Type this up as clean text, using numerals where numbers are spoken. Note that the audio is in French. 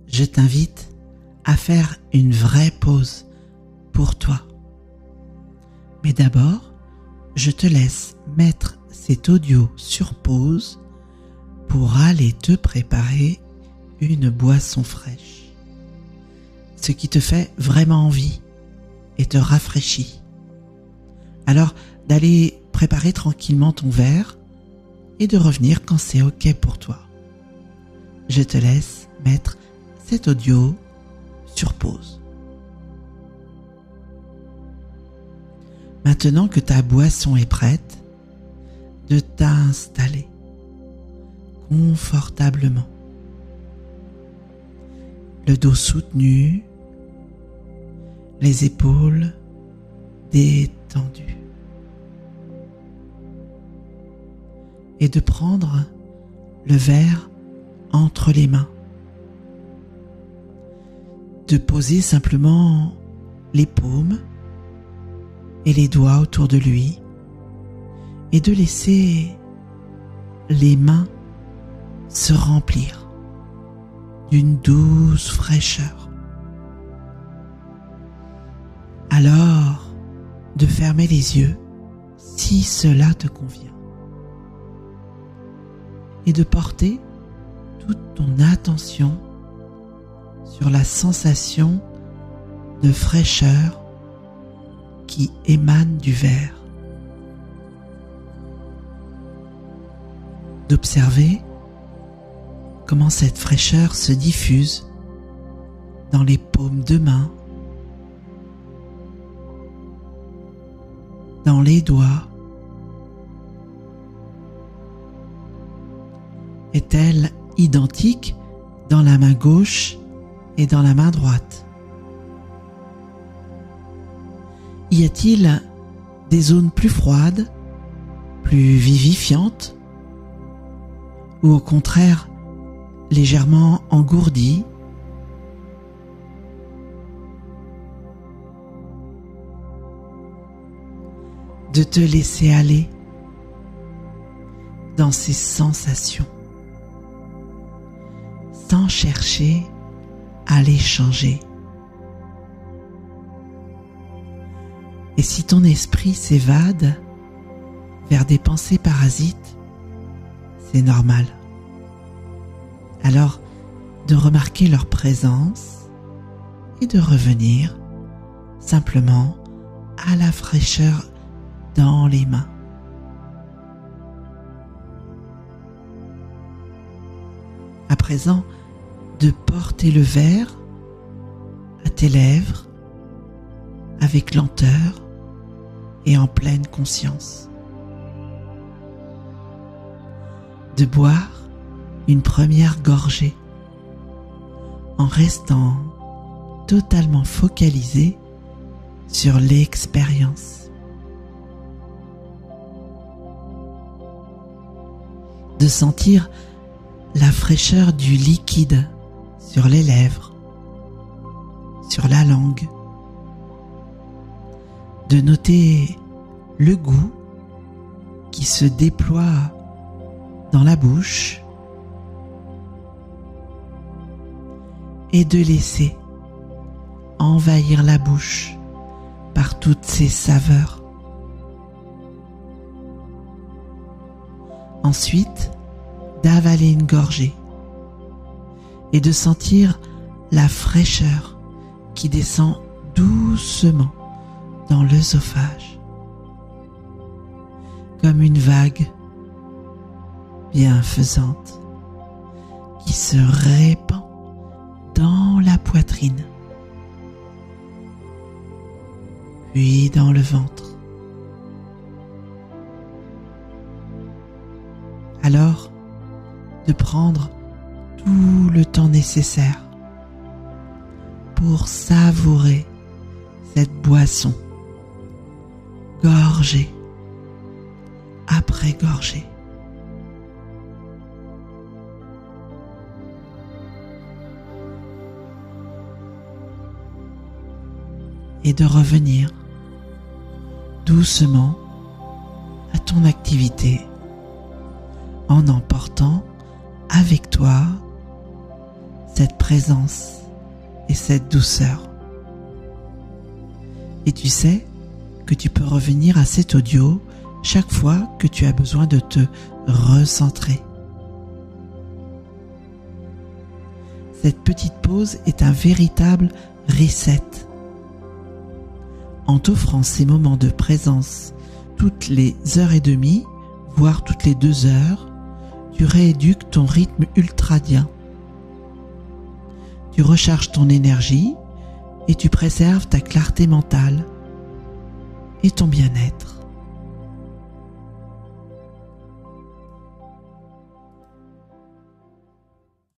je t'invite à faire une vraie pause pour toi. Mais d'abord, je te laisse mettre cet audio sur pause pour aller te préparer une boisson fraîche. Ce qui te fait vraiment envie et te rafraîchit. Alors d'aller préparer tranquillement ton verre et de revenir quand c'est OK pour toi. Je te laisse mettre cet audio sur pause. Maintenant que ta boisson est prête, de t'installer confortablement. Le dos soutenu, les épaules détendues. Et de prendre le verre entre les mains. De poser simplement les paumes et les doigts autour de lui et de laisser les mains se remplir d'une douce fraîcheur. Alors, de fermer les yeux si cela te convient et de porter toute ton attention sur la sensation de fraîcheur qui émane du verre. D'observer comment cette fraîcheur se diffuse dans les paumes de main, dans les doigts. Est-elle identique dans la main gauche et dans la main droite? Y a-t-il des zones plus froides, plus vivifiantes, ou au contraire légèrement engourdies? De te laisser aller dans ces sensations, sans chercher à les changer. Et si ton esprit s'évade vers des pensées parasites, c'est normal. Alors, de remarquer leur présence et de revenir simplement à la fraîcheur dans les mains. À présent, de porter le verre à tes lèvres avec lenteur et en pleine conscience. De boire une première gorgée en restant totalement focalisé sur l'expérience. De sentir la fraîcheur du liquide sur les lèvres, sur la langue. De noter le goût qui se déploie dans la bouche et de laisser envahir la bouche par toutes ces saveurs. Ensuite, d'avaler une gorgée et de sentir la fraîcheur qui descend doucement dans l'œsophage, comme une vague bienfaisante qui se répand dans la poitrine, puis dans le ventre. Alors, de prendre tout le temps nécessaire pour savourer cette boisson, gorgée après gorgée. Et de revenir doucement à ton activité en emportant avec toi cette présence et cette douceur. Et tu sais que tu peux revenir à cet audio chaque fois que tu as besoin de te recentrer. Cette petite pause est un véritable reset. En t'offrant ces moments de présence toutes les heures et demie, voire toutes les 2 heures, tu rééduques ton rythme ultradien. Tu recharges ton énergie et tu préserves ta clarté mentale et ton bien-être.